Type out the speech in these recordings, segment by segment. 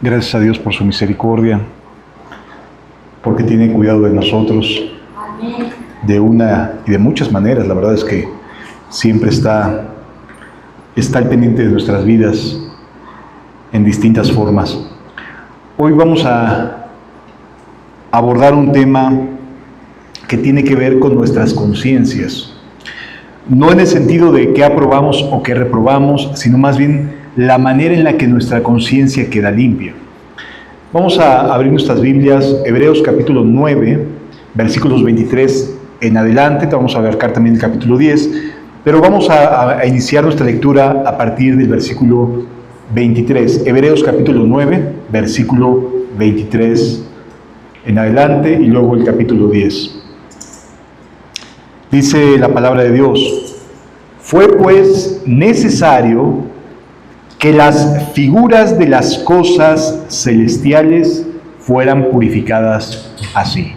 Gracias a Dios por su misericordia, porque tiene cuidado de nosotros de una y de muchas maneras. La verdad es que siempre está al pendiente de nuestras vidas en distintas formas. Hoy vamos a abordar un tema que tiene que ver con nuestras conciencias. No en el sentido de qué aprobamos o qué reprobamos, sino más bien la manera en la que nuestra conciencia queda limpia. Vamos a abrir nuestras Biblias, Hebreos capítulo 9, versículos 23 en adelante. Vamos a abarcar también el capítulo 10, pero vamos a iniciar nuestra lectura a partir del versículo 23. Hebreos capítulo 9, versículo 23 en adelante, y luego el capítulo 10. Dice la palabra de Dios: fue pues necesario que las figuras de las cosas celestiales fueran purificadas así.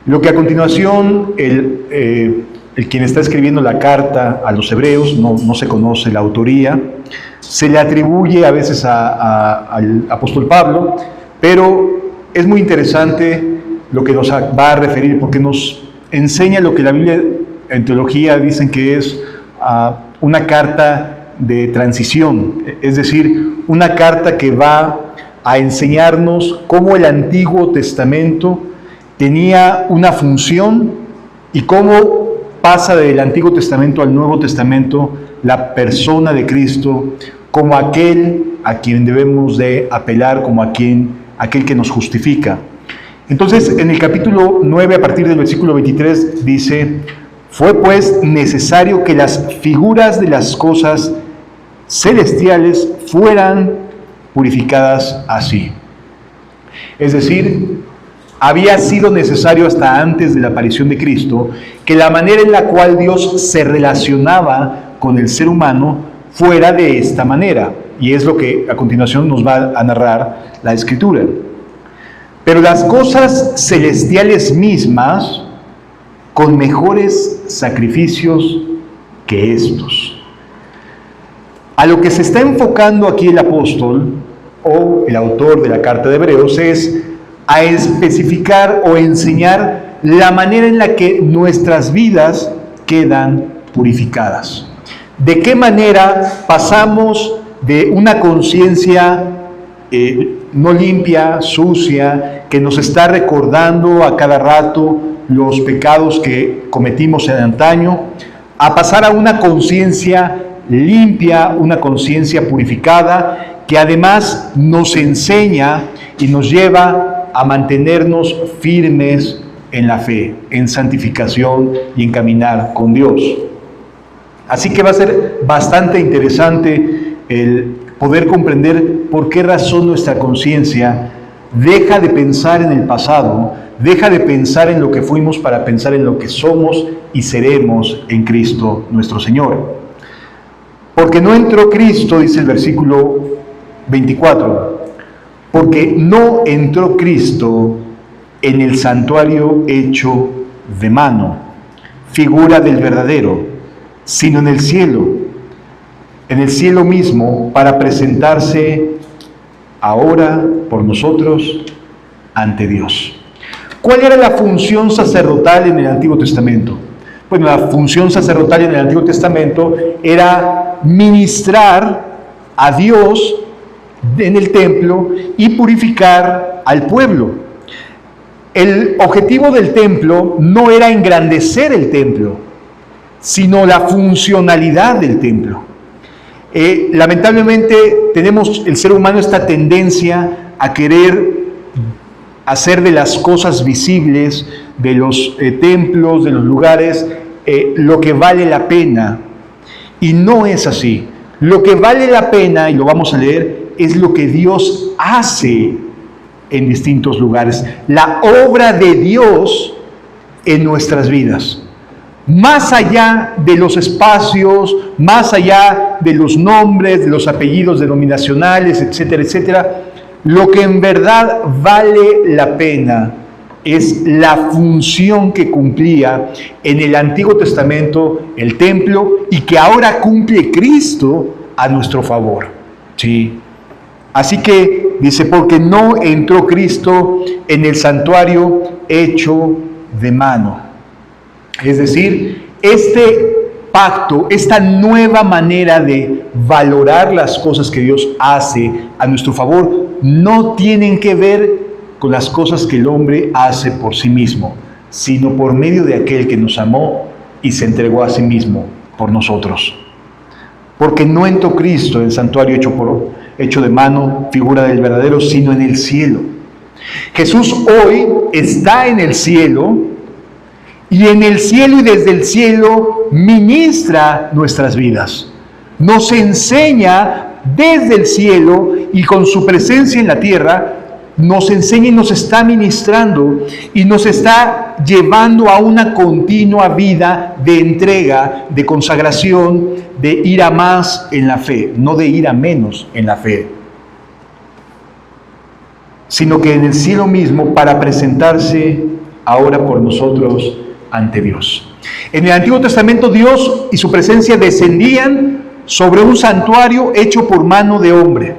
Lo que a continuación el quien está escribiendo la carta a los hebreos, no se conoce la autoría, se le atribuye a veces al apóstol Pablo, pero es muy interesante lo que nos va a referir, porque nos enseña lo que la Biblia en teología dicen que es una carta de transición, es decir, una carta que va a enseñarnos cómo el Antiguo Testamento tenía una función y cómo pasa del Antiguo Testamento al Nuevo Testamento la persona de Cristo como aquel a quien debemos de apelar, como aquel que nos justifica. Entonces, en el capítulo 9, a partir del versículo 23, dice: fue pues necesario que las figuras de las cosas celestiales fueran purificadas así. Es decir, había sido necesario hasta antes de la aparición de Cristo que la manera en la cual Dios se relacionaba con el ser humano fuera de esta manera, y es lo que a continuación nos va a narrar la Escritura. Pero las cosas celestiales mismas, con mejores sacrificios que estos. A lo que se está enfocando aquí el apóstol o el autor de la carta de Hebreos es a especificar o enseñar la manera en la que nuestras vidas quedan purificadas. ¿De qué manera pasamos de una conciencia no limpia, sucia, que nos está recordando a cada rato los pecados que cometimos en antaño, a pasar a una conciencia limpia, una conciencia purificada, que además nos enseña y nos lleva a mantenernos firmes en la fe, en santificación y en caminar con Dios? Así que va a ser bastante interesante el poder comprender por qué razón nuestra conciencia deja de pensar en el pasado, deja de pensar en lo que fuimos para pensar en lo que somos y seremos en Cristo nuestro Señor. Porque no entró Cristo, dice el versículo 24, porque no entró Cristo en el santuario hecho de mano, figura del verdadero, sino en el cielo mismo, para presentarse ahora por nosotros ante Dios. ¿Cuál era la función sacerdotal en el Antiguo Testamento? Bueno, la función sacerdotal en el Antiguo Testamento era ministrar a Dios en el templo y purificar al pueblo. El objetivo del templo no era engrandecer el templo, sino la funcionalidad del templo. Lamentablemente tenemos el ser humano esta tendencia a querer hacer de las cosas visibles, de los templos, de los lugares, lo que vale la pena. Y no es así. Lo que vale la pena, y lo vamos a leer, es lo que Dios hace en distintos lugares. La obra de Dios en nuestras vidas. Más allá de los espacios, más allá de los nombres, de los apellidos denominacionales, etcétera, etcétera, lo que en verdad vale la pena es la función que cumplía en el Antiguo Testamento el templo y que ahora cumple Cristo a nuestro favor. ¿Sí? Así que Dice, porque no entró Cristo en el santuario hecho de mano. Es decir, este pacto, esta nueva manera de valorar las cosas que Dios hace a nuestro favor, no tienen que ver con las cosas que el hombre hace por sí mismo, sino por medio de aquel que nos amó y se entregó a sí mismo por nosotros. Porque no entró Cristo en el santuario hecho de mano, figura del verdadero, sino en el cielo. Jesús hoy está en el cielo, y en el cielo y desde el cielo ministra nuestras vidas. Nos enseña desde el cielo y con su presencia en la tierra, nos enseña y nos está ministrando y nos está llevando a una continua vida de entrega, de consagración, de ir a más en la fe, no de ir a menos en la fe, sino que en el cielo mismo para presentarse ahora por nosotros ante Dios. En el Antiguo Testamento Dios y su presencia descendían sobre un santuario hecho por mano de hombre.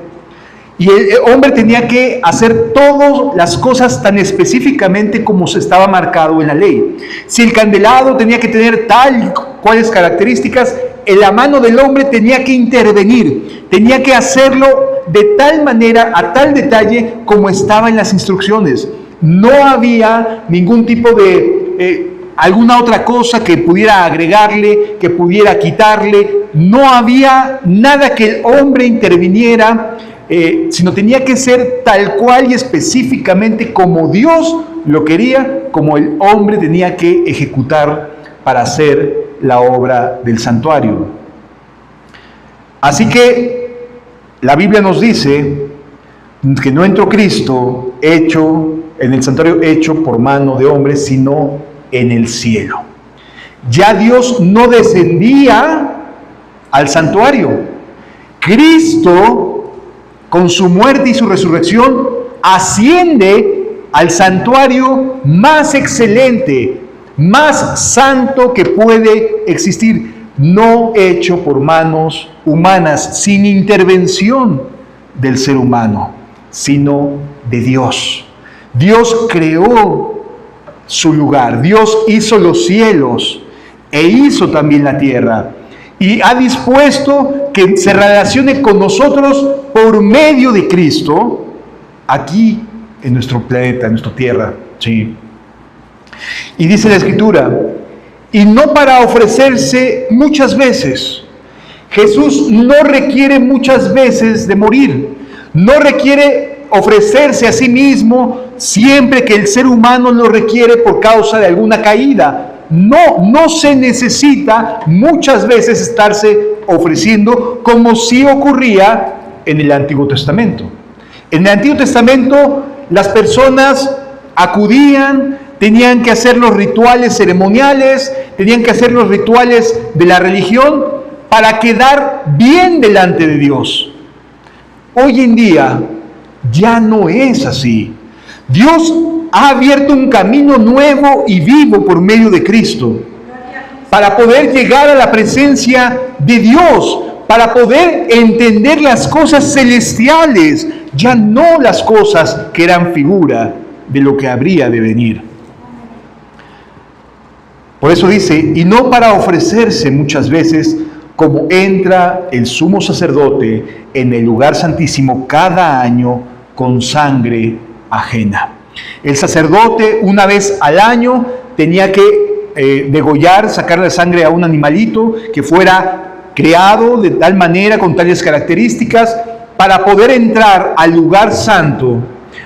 Y el hombre tenía que hacer todas las cosas tan específicamente como se estaba marcado en la ley. Si el candelabro tenía que tener tal cuales características, la mano del hombre tenía que intervenir, tenía que hacerlo de tal manera, a tal detalle como estaba en las instrucciones. No había ningún tipo de alguna otra cosa que pudiera agregarle, que pudiera quitarle. No había nada que el hombre interviniera, sino tenía que ser tal cual y específicamente como Dios lo quería, como el hombre tenía que ejecutar para hacer la obra del santuario. Así que la Biblia nos dice que no entró Cristo en el santuario hecho por mano de hombre, sino en el cielo. Ya Dios no descendía al santuario. Cristo, con su muerte y su resurrección, asciende al santuario más excelente, más santo que puede existir, no hecho por manos humanas, sin intervención del ser humano, sino de Dios. Dios creó su lugar, Dios hizo los cielos e hizo también la tierra, y ha dispuesto que se relacione con nosotros por medio de Cristo aquí en nuestro planeta, en nuestra tierra. Sí. Y dice la Escritura, y no para ofrecerse muchas veces. Jesús no requiere muchas veces de morir, no requiere ofrecerse a sí mismo siempre que el ser humano lo requiere por causa de alguna caída. No se necesita muchas veces estarse ofreciendo como sí ocurría en el Antiguo Testamento. En el Antiguo Testamento las personas acudían, tenían que hacer los rituales ceremoniales, tenían que hacer los rituales de la religión para quedar bien delante de Dios. Hoy en día ya no es así. Dios ha abierto un camino nuevo y vivo por medio de Cristo para poder llegar a la presencia de Dios, para poder entender las cosas celestiales, ya no las cosas que eran figura de lo que habría de venir. Por eso dice, y no para ofrecerse muchas veces, como entra el sumo sacerdote en el lugar santísimo cada año con sangre ajena. El sacerdote una vez al año tenía que degollar, sacar la sangre a un animalito que fuera creado de tal manera, con tales características, para poder entrar al lugar santo,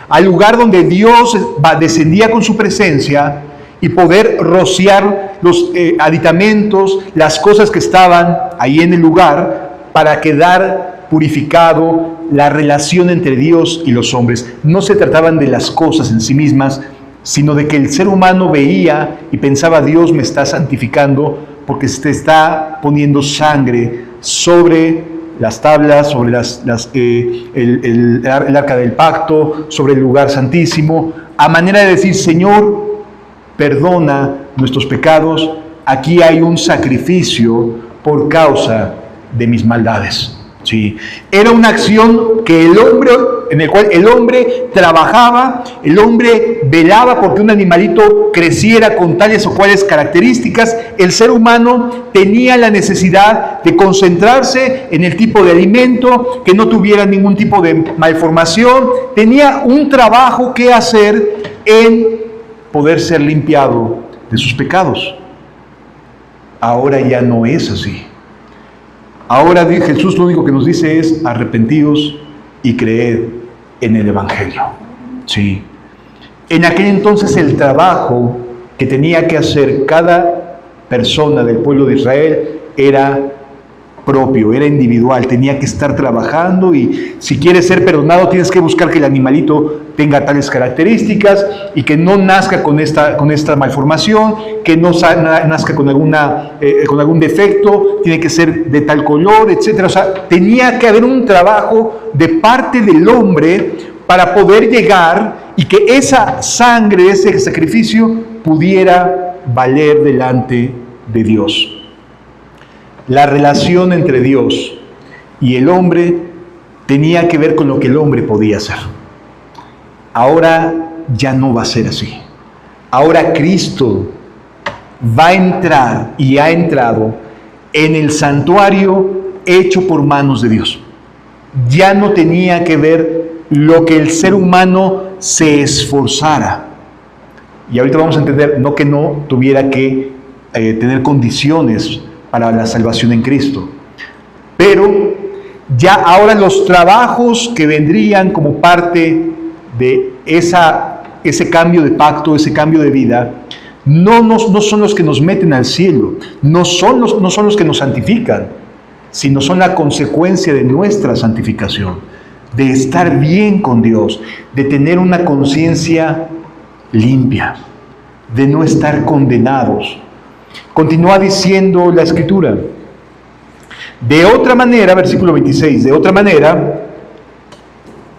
al lugar donde Dios descendía con su presencia, y poder rociar los aditamentos, las cosas que estaban ahí en el lugar, para quedar purificado la relación entre Dios y los hombres. No se trataban de las cosas en sí mismas, sino de que el ser humano veía y pensaba, Dios me está santificando porque se está poniendo sangre sobre las tablas, sobre el arca del pacto, sobre el lugar santísimo, a manera de decir, Señor, perdona nuestros pecados, aquí hay un sacrificio por causa de mis maldades. Sí, era una acción que el hombre, en el cual el hombre trabajaba, el hombre velaba porque un animalito creciera con tales o cuales características. El ser humano tenía la necesidad de concentrarse en el tipo de alimento, que no tuviera ningún tipo de malformación, tenía un trabajo que hacer en poder ser limpiado de sus pecados. Ahora ya no es así. Ahora Jesús lo único que nos dice es arrepentíos y creed en el Evangelio. Sí. En aquel entonces el trabajo que tenía que hacer cada persona del pueblo de Israel era propio, era individual, tenía que estar trabajando, y si quieres ser perdonado tienes que buscar que el animalito tenga tales características y que no nazca con esta malformación, que no nazca con algún defecto, tiene que ser de tal color, etc. O sea, tenía que haber un trabajo de parte del hombre para poder llegar y que esa sangre, ese sacrificio pudiera valer delante de Dios. La relación entre Dios y el hombre tenía que ver con lo que el hombre podía hacer. Ahora ya no va a ser así. Ahora Cristo va a entrar y ha entrado en el santuario hecho por manos de Dios. Ya no tenía que ver lo que el ser humano se esforzara. Y ahorita vamos a entender, no que no tuviera que tener condiciones para la salvación en Cristo, pero ya ahora los trabajos que vendrían como parte de ese cambio de pacto, ese cambio de vida, no son los que nos meten al cielo, no son los que nos santifican, sino son la consecuencia de nuestra santificación, de estar bien con Dios, de tener una conciencia limpia, de no estar condenados. Continúa diciendo la Escritura. De otra manera, versículo 26, de otra manera,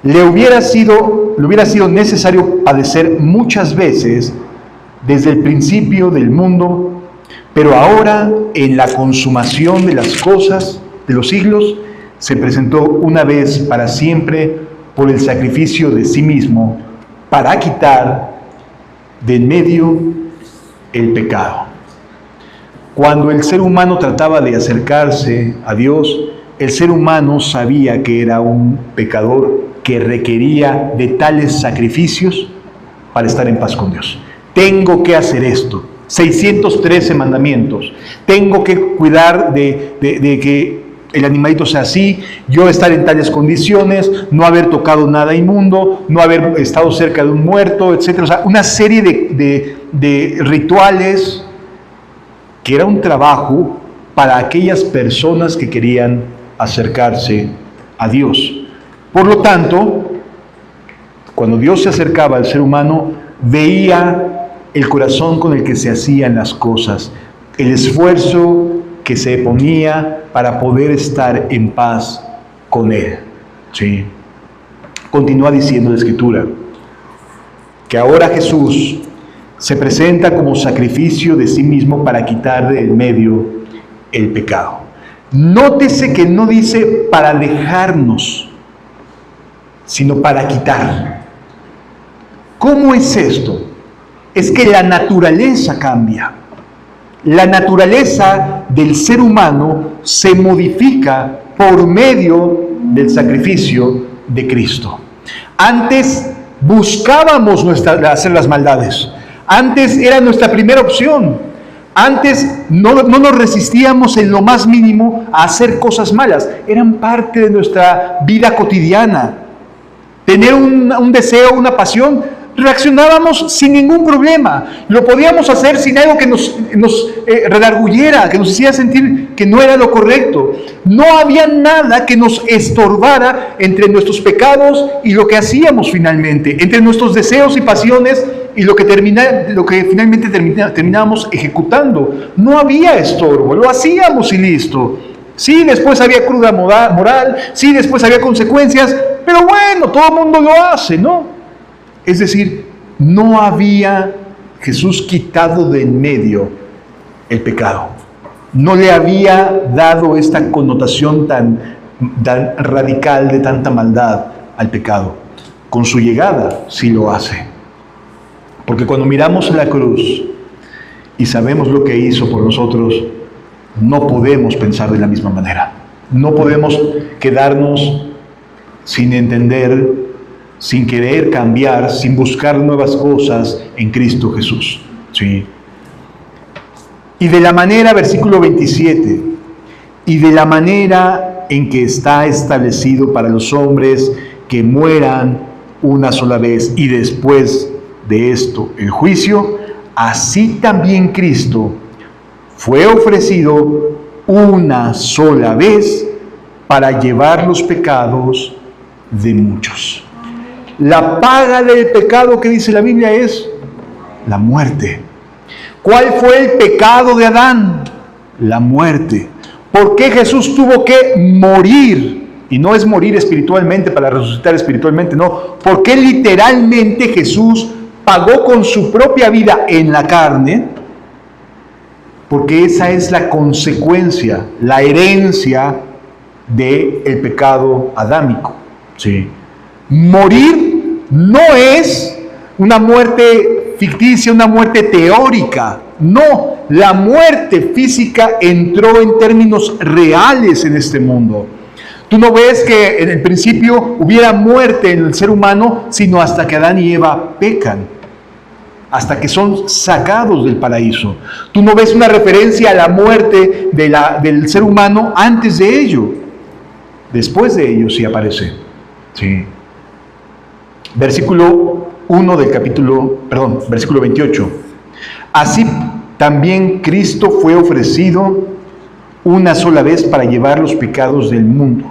le hubiera sido necesario padecer muchas veces desde el principio del mundo, pero ahora, en la consumación de las cosas, de los siglos, se presentó una vez para siempre por el sacrificio de sí mismo, para quitar de en medio el pecado. Cuando el ser humano trataba de acercarse a Dios, el ser humano sabía que era un pecador que requería de tales sacrificios para estar en paz con Dios. Tengo que hacer esto, 613 mandamientos, tengo que cuidar de que el animalito sea así, yo estar en tales condiciones, no haber tocado nada inmundo, no haber estado cerca de un muerto, etc. O sea, una serie de rituales que era un trabajo para aquellas personas que querían acercarse a Dios. Por lo tanto, cuando Dios se acercaba al ser humano, veía el corazón con el que se hacían las cosas, el esfuerzo que se ponía para poder estar en paz con Él. ¿Sí? Continúa diciendo la Escritura que ahora Jesús se presenta como sacrificio de sí mismo para quitar de en medio el pecado. Nótese que no dice para dejarnos, sino para quitar. ¿Cómo es esto? Es que la naturaleza cambia. La naturaleza del ser humano se modifica por medio del sacrificio de Cristo. Antes buscábamos hacer las maldades. Antes era nuestra primera opción. Antes no nos resistíamos en lo más mínimo a hacer cosas malas. Eran parte de nuestra vida cotidiana. Tener un deseo, una pasión, reaccionábamos sin ningún problema. Lo podíamos hacer sin algo que nos redarguyera, que nos hiciera sentir que no era lo correcto. No había nada que nos estorbara entre nuestros pecados y lo que hacíamos finalmente, entre nuestros deseos y pasiones y lo que finalmente terminábamos ejecutando. No había estorbo, lo hacíamos y listo. Sí, después había cruda moral, sí, después había consecuencias, pero bueno, todo el mundo lo hace, ¿no? Es decir, no había Jesús quitado de en medio el pecado. No le había dado esta connotación tan tan radical de tanta maldad al pecado. Con su llegada sí lo hace. Porque cuando miramos la cruz y sabemos lo que hizo por nosotros, no podemos pensar de la misma manera. No podemos quedarnos sin entender, sin querer cambiar, sin buscar nuevas cosas en Cristo Jesús. ¿Sí? Y de la manera, versículo 27, y de la manera en que está establecido para los hombres que mueran una sola vez y después de esto el juicio, así también Cristo fue ofrecido una sola vez para llevar los pecados de muchos. La paga del pecado que dice la Biblia es la muerte. ¿Cuál fue el pecado de Adán? La muerte. ¿Por qué Jesús tuvo que morir? Y no es morir espiritualmente para resucitar espiritualmente, no. Porque literalmente Jesús pagó con su propia vida en la carne, porque esa es la consecuencia, la herencia del pecado adámico. ¿Sí? Morir no es una muerte ficticia, una muerte teórica. No, la muerte física entró en términos reales en este mundo. Tú no ves que en el principio hubiera muerte en el ser humano, sino hasta que Adán y Eva pecan, hasta que son sacados del paraíso. Tú no ves una referencia a la muerte del ser humano antes de ello. Después de ello sí aparece. Sí. Versículo 28. Así también Cristo fue ofrecido una sola vez para llevar los pecados del mundo,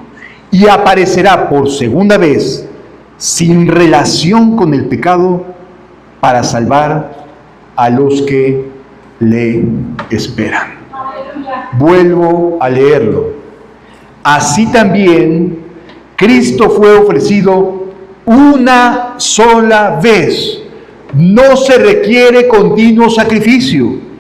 y aparecerá por segunda vez sin relación con el pecado para salvar a los que le esperan. Vuelvo a leerlo. Así también Cristo fue ofrecido una sola vez. No se requiere continuo sacrificio.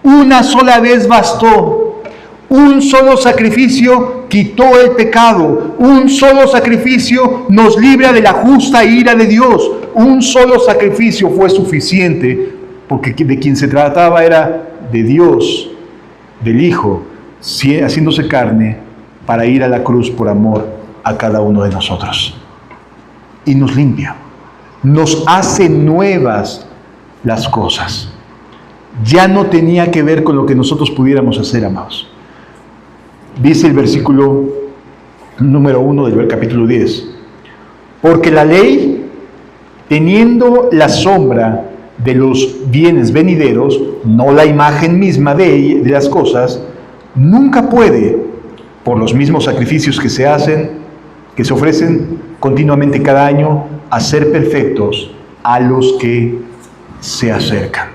Una sola vez bastó. Un solo sacrificio quitó el pecado. Un solo sacrificio nos libra de la justa ira de Dios. Un solo sacrificio fue suficiente, porque de quien se trataba era de Dios, del Hijo, haciéndose carne para ir a la cruz por amor a cada uno de nosotros. Y nos limpia, nos hace nuevas las cosas. Ya no tenía que ver con lo que nosotros pudiéramos hacer, amados. Dice el versículo número 1 del capítulo 10. Porque la ley, teniendo la sombra de los bienes venideros, no la imagen misma de las cosas, nunca puede, por los mismos sacrificios que se ofrecen continuamente cada año, hacer perfectos a los que se acercan.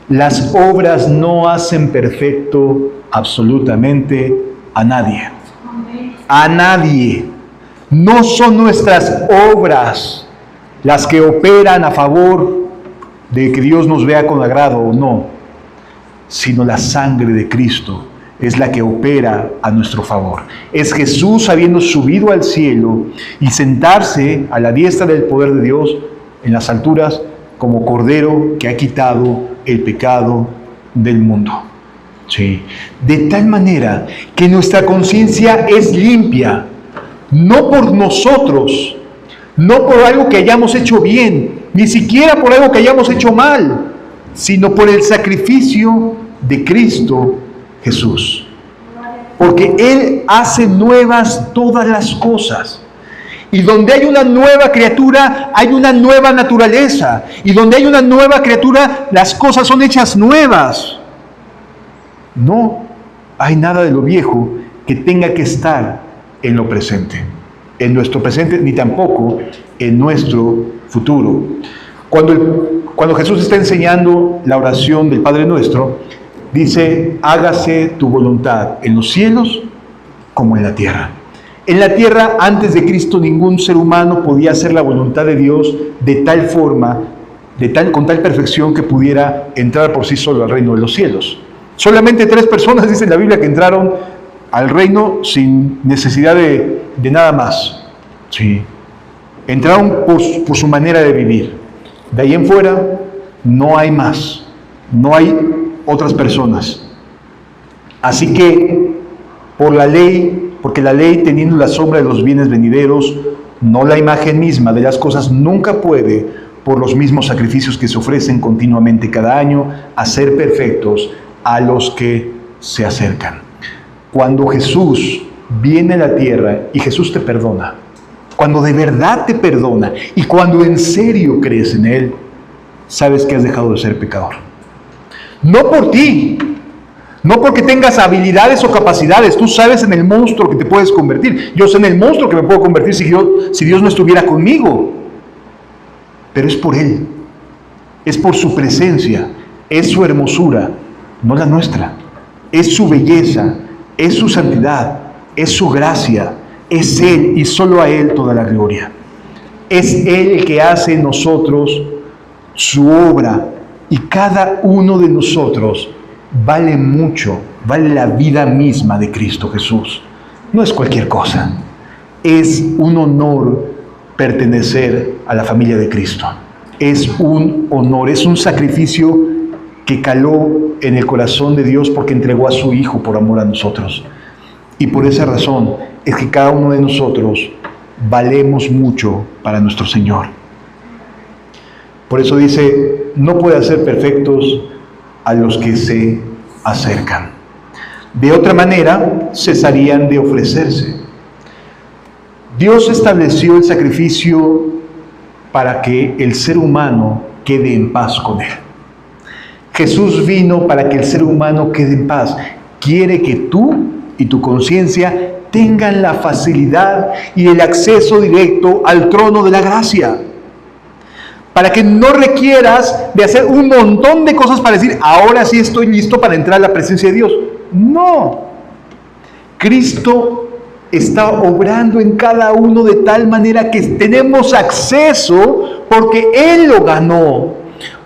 Las obras no hacen perfecto absolutamente a nadie. A nadie. No son nuestras obras las que operan a favor de que Dios nos vea con agrado o no, sino la sangre de Cristo es la que opera a nuestro favor. Es Jesús habiendo subido al cielo y sentarse a la diestra del poder de Dios en las alturas como Cordero que ha quitado el pecado del mundo. Sí. De tal manera que nuestra conciencia es limpia, no por nosotros, no por algo que hayamos hecho bien, ni siquiera por algo que hayamos hecho mal, sino por el sacrificio de Cristo Jesús. Porque Él hace nuevas todas las cosas. Y donde hay una nueva criatura, hay una nueva naturaleza. Y donde hay una nueva criatura, las cosas son hechas nuevas. No hay nada de lo viejo que tenga que estar en lo presente. En nuestro presente, ni tampoco en nuestro futuro. Cuando Jesús está enseñando la oración del Padre Nuestro, dice: hágase tu voluntad en los cielos como en la tierra. En la tierra, antes de Cristo, ningún ser humano podía hacer la voluntad de Dios de tal forma, con tal perfección que pudiera entrar por sí solo al reino de los cielos. Solamente 3 personas, dice la Biblia, que entraron al reino sin necesidad de nada más. Sí. Entraron por su manera de vivir. De ahí en fuera no hay más. No hay otras personas. Así que por la ley, porque la ley teniendo la sombra de los bienes venideros, no la imagen misma de las cosas, nunca puede, por los mismos sacrificios que se ofrecen continuamente cada año, hacer perfectos a los que se acercan. Cuando Jesús viene a la tierra y Jesús te perdona, cuando de verdad te perdona y cuando en serio crees en Él, sabes que has dejado de ser pecador. No por ti, no porque tengas habilidades o capacidades. Tú sabes en el monstruo que te puedes convertir. Yo sé en el monstruo que me puedo convertir si Dios no estuviera conmigo. Pero es por Él. Es por su presencia. Es su hermosura, no la nuestra. Es su belleza, es su santidad, es su gracia. Es Él y solo a Él toda la gloria. Es Él el que hace en nosotros su obra. Y cada uno de nosotros vale mucho, vale la vida misma de Cristo Jesús. No es cualquier cosa. Es un honor pertenecer a la familia de Cristo. Es un honor, es un sacrificio que caló en el corazón de Dios porque entregó a su Hijo por amor a nosotros. Y por esa razón es que cada uno de nosotros valemos mucho para nuestro Señor. Por eso dice, no puede hacer perfectos a los que se acercan. De otra manera, cesarían de ofrecerse. Dios estableció el sacrificio para que el ser humano quede en paz con Él. Jesús vino para que el ser humano quede en paz. Quiere que tú y tu conciencia tengan la facilidad y el acceso directo al trono de la gracia. Para que no requieras de hacer un montón de cosas para decir, ahora sí estoy listo para entrar a la presencia de Dios. No. Cristo está obrando en cada uno de tal manera que tenemos acceso porque Él lo ganó,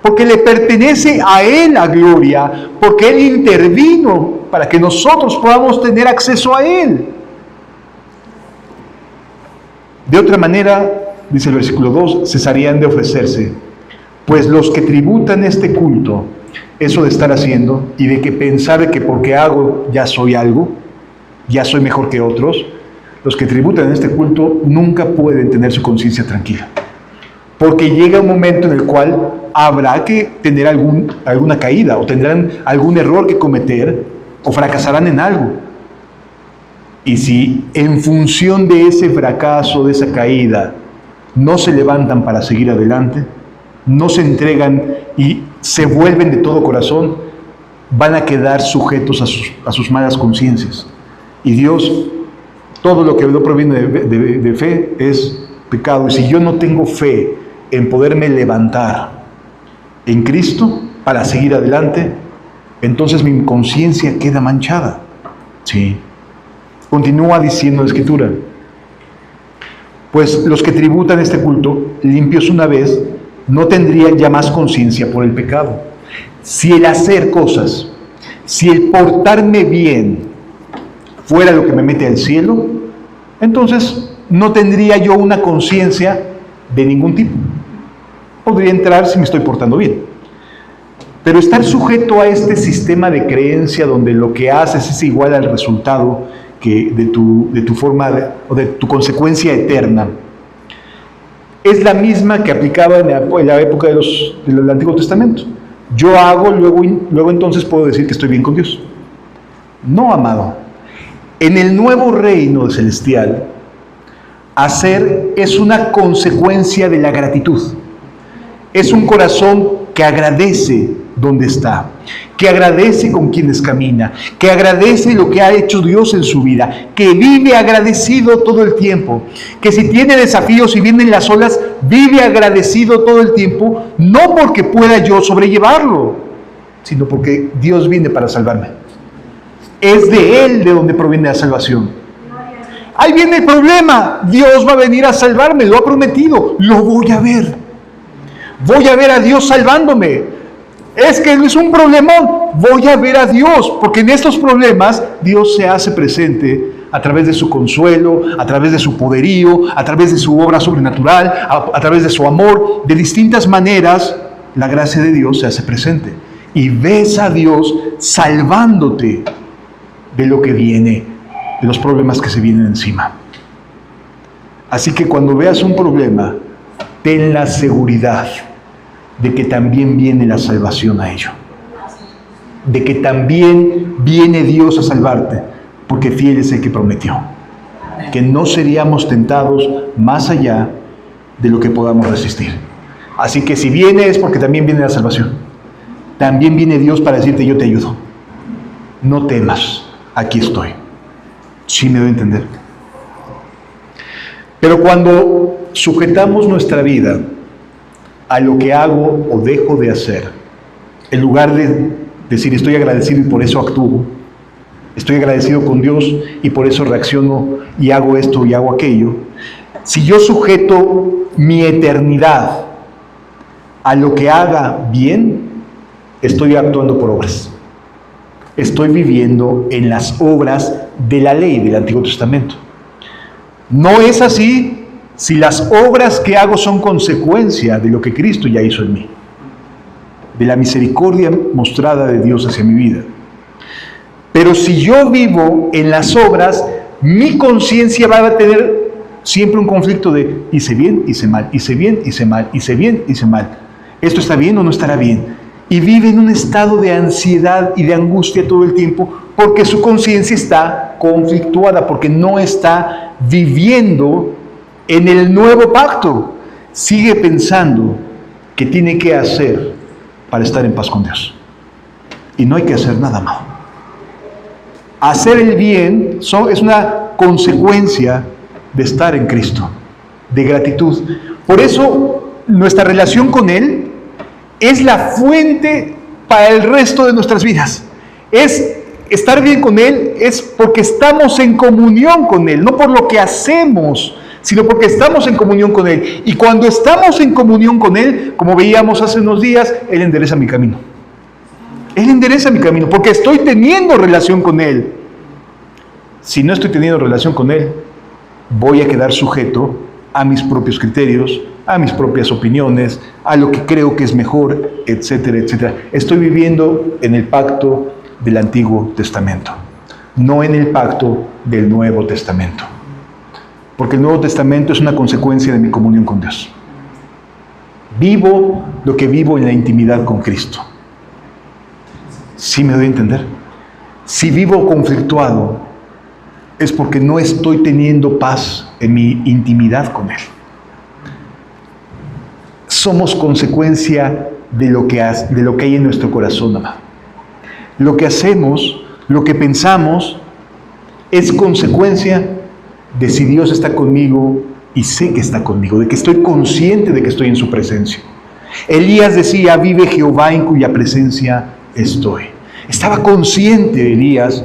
porque le pertenece a Él la gloria, porque Él intervino para que nosotros podamos tener acceso a Él. De otra manera, dice el versículo 2, cesarían de ofrecerse, pues los que tributan este culto, eso de estar haciendo y de que pensar que porque hago ya soy algo, ya soy mejor que otros, los que tributan este culto nunca pueden tener su conciencia tranquila. Porque llega un momento en el cual habrá que tener alguna caída o tendrán algún error que cometer o fracasarán en algo. Y si en función de ese fracaso, de esa caída, no se levantan para seguir adelante, no se entregan y se vuelven de todo corazón, van a quedar sujetos a sus malas conciencias. Y Dios, todo lo que no proviene de fe es pecado. Y si yo no tengo fe en poderme levantar en Cristo para seguir adelante, entonces mi conciencia queda manchada. Sí. Continúa diciendo la Escritura, pues los que tributan este culto, limpios una vez, no tendrían ya más conciencia por el pecado. Si el hacer cosas, si el portarme bien fuera lo que me mete al cielo, entonces no tendría yo una conciencia de ningún tipo. Podría entrar si me estoy portando bien. Pero estar sujeto a este sistema de creencia donde lo que haces es igual al resultado que de tu forma o de tu consecuencia eterna, es la misma que aplicaba en la época del Antiguo Testamento. Yo hago, luego entonces puedo decir que estoy bien con Dios. No, amado. En el nuevo reino celestial, hacer es una consecuencia de la gratitud. Es un corazón que agradece donde está, que agradece con quienes camina, que agradece lo que ha hecho Dios en su vida, que vive agradecido todo el tiempo, que si tiene desafíos y vienen las olas, vive agradecido todo el tiempo, no porque pueda yo sobrellevarlo, sino porque Dios viene para salvarme. Es de Él de donde proviene la salvación. Ahí viene el problema, Dios va a venir a salvarme, lo ha prometido, lo voy a ver. Voy a ver a Dios salvándome. Es que es un problemón. Voy a ver a Dios, porque en estos problemas Dios se hace presente a través de su consuelo, a través de su poderío, a través de su obra sobrenatural, a través de su amor. De distintas maneras, la gracia de Dios se hace presente. Y ves a Dios salvándote de lo que viene, de los problemas que se vienen encima. Así que cuando veas un problema, ten la seguridad de que también viene la salvación a ello. De que también viene Dios a salvarte, porque fiel es el que prometió. Que no seríamos tentados más allá de lo que podamos resistir. Así que si viene es porque también viene la salvación. También viene Dios para decirte: yo te ayudo. No temas, aquí estoy. Sí me doy a entender. Pero cuando sujetamos nuestra vida a lo que hago o dejo de hacer, en lugar de decir estoy agradecido y por eso actúo, estoy agradecido con Dios y por eso reacciono y hago esto y hago aquello, si yo sujeto mi eternidad a lo que haga bien, estoy actuando por obras. Estoy viviendo en las obras de la ley del Antiguo Testamento. No es así si las obras que hago son consecuencia de lo que Cristo ya hizo en mí, de la misericordia mostrada de Dios hacia mi vida. Pero si yo vivo en las obras, mi conciencia va a tener siempre un conflicto de hice bien, hice mal, hice bien, hice mal, hice bien, hice mal. ¿Esto está bien o no estará bien? Y vive en un estado de ansiedad y de angustia todo el tiempo porque su conciencia está conflictuada, porque no está viviendo en el nuevo pacto. Sigue pensando que tiene que hacer para estar en paz con Dios. Y no hay que hacer nada malo. Hacer el bien es una consecuencia de estar en Cristo, de gratitud. Por eso nuestra relación con Él es la fuente para el resto de nuestras vidas. Es estar bien con Él, es porque estamos en comunión con Él, no por lo que hacemos, sino porque estamos en comunión con Él. Y cuando estamos en comunión con Él, como veíamos hace unos días, Él endereza mi camino. Él endereza mi camino, porque estoy teniendo relación con Él. Si no estoy teniendo relación con Él, voy a quedar sujeto a mis propios criterios, a mis propias opiniones, a lo que creo que es mejor, etcétera, etcétera. Estoy viviendo en el pacto del Antiguo Testamento, no en el pacto del Nuevo Testamento. Porque el Nuevo Testamento es una consecuencia de mi comunión con Dios. Vivo lo que vivo en la intimidad con Cristo. ¿Sí me doy a entender? Si vivo conflictuado, es porque no estoy teniendo paz en mi intimidad con Él. Somos consecuencia de lo que hay en nuestro corazón, amado. Lo que hacemos, lo que pensamos, es consecuencia de si Dios está conmigo y sé que está conmigo, de que estoy consciente de que estoy en su presencia. Elías decía: vive Jehová en cuya presencia estoy. Estaba consciente Elías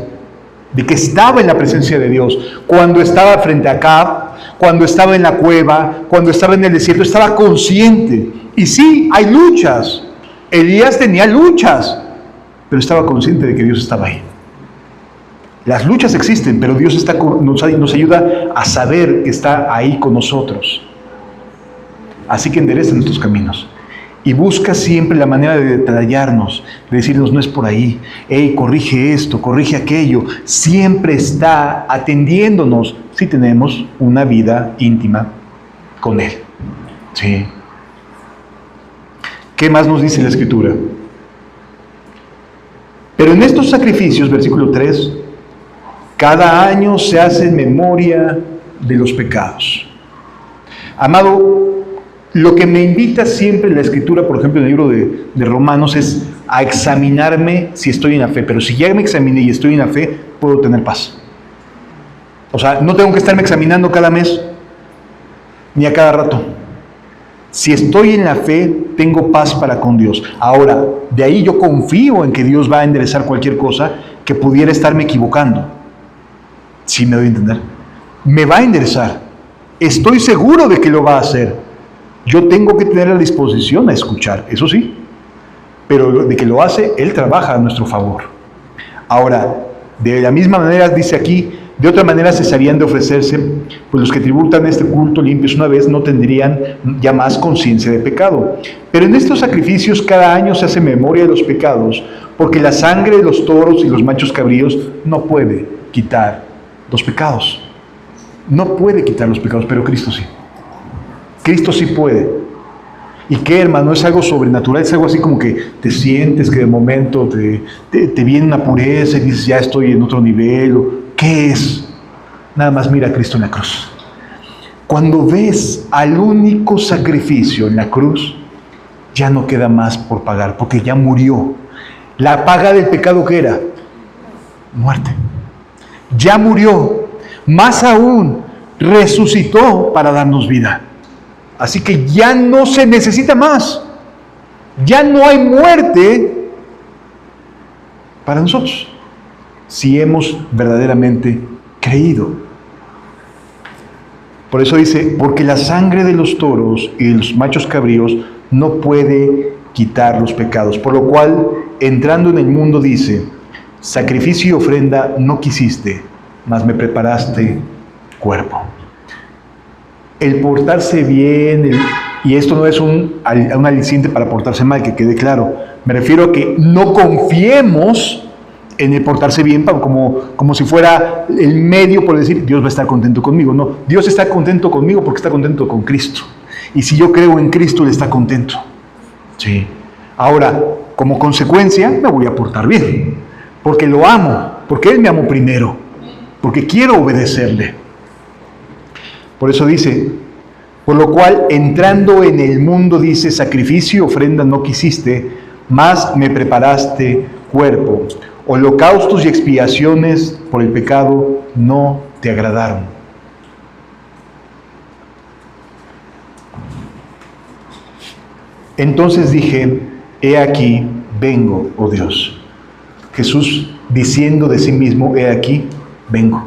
de que estaba en la presencia de Dios. Cuando estaba frente a Acab, cuando estaba en la cueva, cuando estaba en el desierto, estaba consciente. Y sí, hay luchas. Elías tenía luchas, pero estaba consciente de que Dios estaba ahí. Las luchas existen, pero Dios nos ayuda a saber que está ahí con nosotros. Así que endereza nuestros caminos. Y busca siempre la manera de detallarnos, de decirnos: no es por ahí, hey, corrige esto, corrige aquello. Siempre está atendiéndonos si tenemos una vida íntima con Él. ¿Sí? ¿Qué más nos dice la Escritura? Pero en estos sacrificios, versículo 3, cada año se hace en memoria de los pecados. Amado, lo que me invita siempre la Escritura, por ejemplo en el libro de Romanos, es a examinarme si estoy en la fe. Pero si ya me examiné y estoy en la fe, puedo tener paz. O sea, no tengo que estarme examinando cada mes, ni a cada rato. Si estoy en la fe, tengo paz para con Dios. Ahora, de ahí yo confío en que Dios va a enderezar cualquier cosa que pudiera estarme equivocando. ¿Sí me doy a entender? Me va a enderezar. Estoy seguro de que lo va a hacer. Yo tengo que tener la disposición a escuchar, eso sí. pero de que lo hace, Él trabaja a nuestro favor. Ahora, de la misma manera, dice aquí, de otra manera cesarían de ofrecerse, pues los que tributan este culto limpios una vez no tendrían ya más conciencia de pecado. Pero en estos sacrificios cada año se hace memoria de los pecados, porque la sangre de los toros y los machos cabríos no puede quitar los pecados. No puede quitar los pecados, pero Cristo sí. Cristo sí puede. ¿Y qué, hermano? Es algo sobrenatural, es algo así como que te sientes que de momento te viene una pureza y dices, ya estoy en otro nivel. ¿Qué es? Nada más mira a Cristo en la cruz. Cuando ves al único sacrificio en la cruz, ya no queda más por pagar, porque ya murió. La paga del pecado, ¿qué era? Muerte. Ya murió. Más aún, resucitó para darnos vida. Así que ya no se necesita más. Ya no hay muerte para nosotros, si hemos verdaderamente creído. Por eso dice, porque la sangre de los toros y de los machos cabríos no puede quitar los pecados. Por lo cual, entrando en el mundo, dice, sacrificio y ofrenda no quisiste, mas me preparaste cuerpo. El portarse bien, y esto no es un aliciente para portarse mal, que quede claro. Me refiero a que no confiemos en el portarse bien como si fuera el medio por decir, Dios va a estar contento conmigo. No, Dios está contento conmigo porque está contento con Cristo. Y si yo creo en Cristo, Él está contento. Sí. Ahora, como consecuencia, me voy a portar bien. Porque lo amo, porque Él me amó primero, porque quiero obedecerle. Por eso dice, por lo cual, entrando en el mundo, dice, sacrificio y ofrenda no quisiste, mas me preparaste cuerpo. Holocaustos y expiaciones por el pecado no te agradaron. Entonces dije, he aquí, vengo, oh Dios. Jesús diciendo de sí mismo, he aquí, vengo.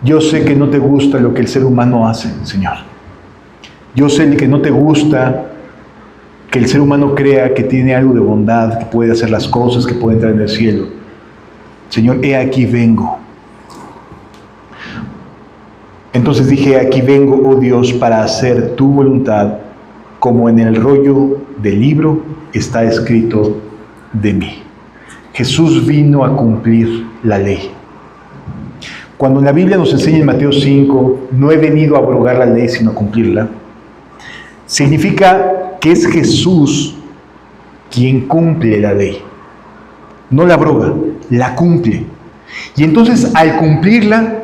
Yo sé que no te gusta lo que el ser humano hace, Señor. Yo sé que no te gusta que el ser humano crea que tiene algo de bondad, que puede hacer las cosas, que puede entrar en el cielo. Señor, he aquí vengo. Entonces dije, aquí vengo, oh Dios, para hacer tu voluntad, como en el rollo del libro está escrito de mí. Jesús vino a cumplir la ley. Cuando la Biblia nos enseña en Mateo 5, no he venido a abrogar la ley, sino a cumplirla, significa que es Jesús quien cumple la ley. No la abroga, la cumple. Y entonces, al cumplirla,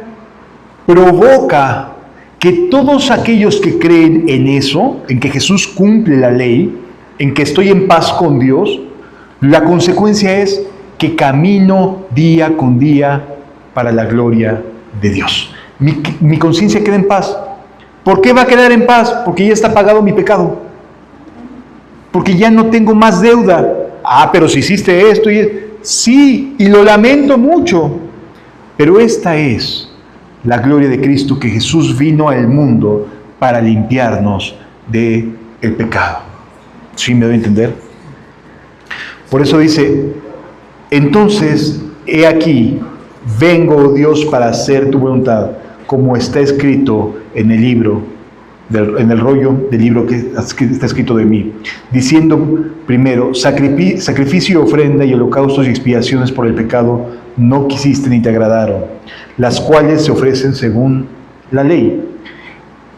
provoca que todos aquellos que creen en eso, en que Jesús cumple la ley, en que estoy en paz con Dios, la consecuencia es que camino día con día para la gloria de Dios. Mi conciencia queda en paz. ¿Por qué va a quedar en paz? Porque ya está pagado mi pecado. Porque ya no tengo más deuda. Ah, pero si hiciste esto sí, y lo lamento mucho. Pero esta es la gloria de Cristo, que Jesús vino al mundo para limpiarnos del pecado. ¿Sí me doy a entender? Por eso dice, entonces, he aquí, vengo, oh Dios, para hacer tu voluntad, como está escrito en el libro, en el rollo del libro que está escrito de mí, diciendo primero, sacrificio y ofrenda y holocaustos y expiaciones por el pecado no quisiste ni te agradaron, las cuales se ofrecen según la ley.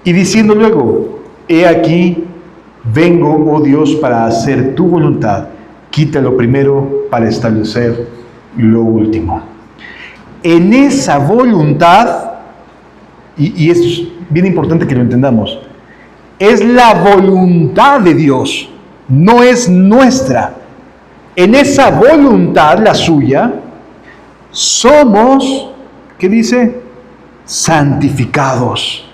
Y diciendo luego, he aquí, vengo, oh Dios, para hacer tu voluntad, quita lo primero para establecer lo último. En esa voluntad, y es bien importante que lo entendamos, es la voluntad de Dios, no es nuestra. En esa voluntad, la suya, somos, ¿qué dice? Santificados.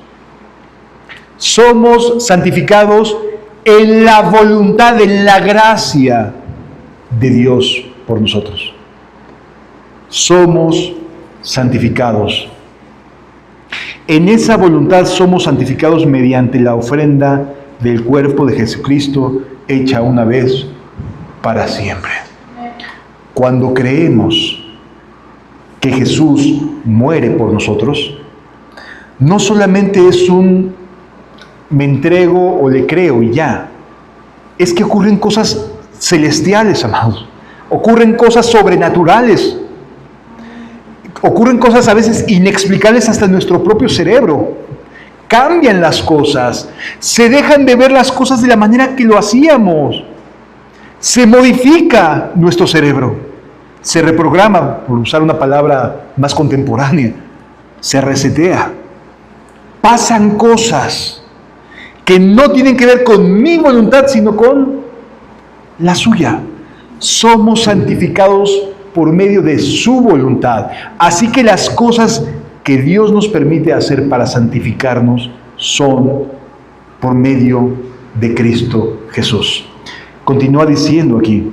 Somos santificados en la voluntad, en la gracia de Dios por nosotros. Somos santificados. En esa voluntad somos santificados mediante la ofrenda del cuerpo de Jesucristo, hecha una vez para siempre. Cuando creemos que Jesús muere por nosotros, no solamente es un me entrego o le creo y ya, es que ocurren cosas celestiales, amados. Ocurren cosas sobrenaturales. Ocurren cosas a veces inexplicables hasta en nuestro propio cerebro. Cambian las cosas. Se dejan de ver las cosas de la manera que lo hacíamos. Se modifica nuestro cerebro. Se reprograma, por usar una palabra más contemporánea. Se resetea. Pasan cosas que no tienen que ver con mi voluntad, sino con la suya. Somos santificados por medio de su voluntad. Así que las cosas que Dios nos permite hacer para santificarnos son por medio de Cristo Jesús. Continúa diciendo aquí: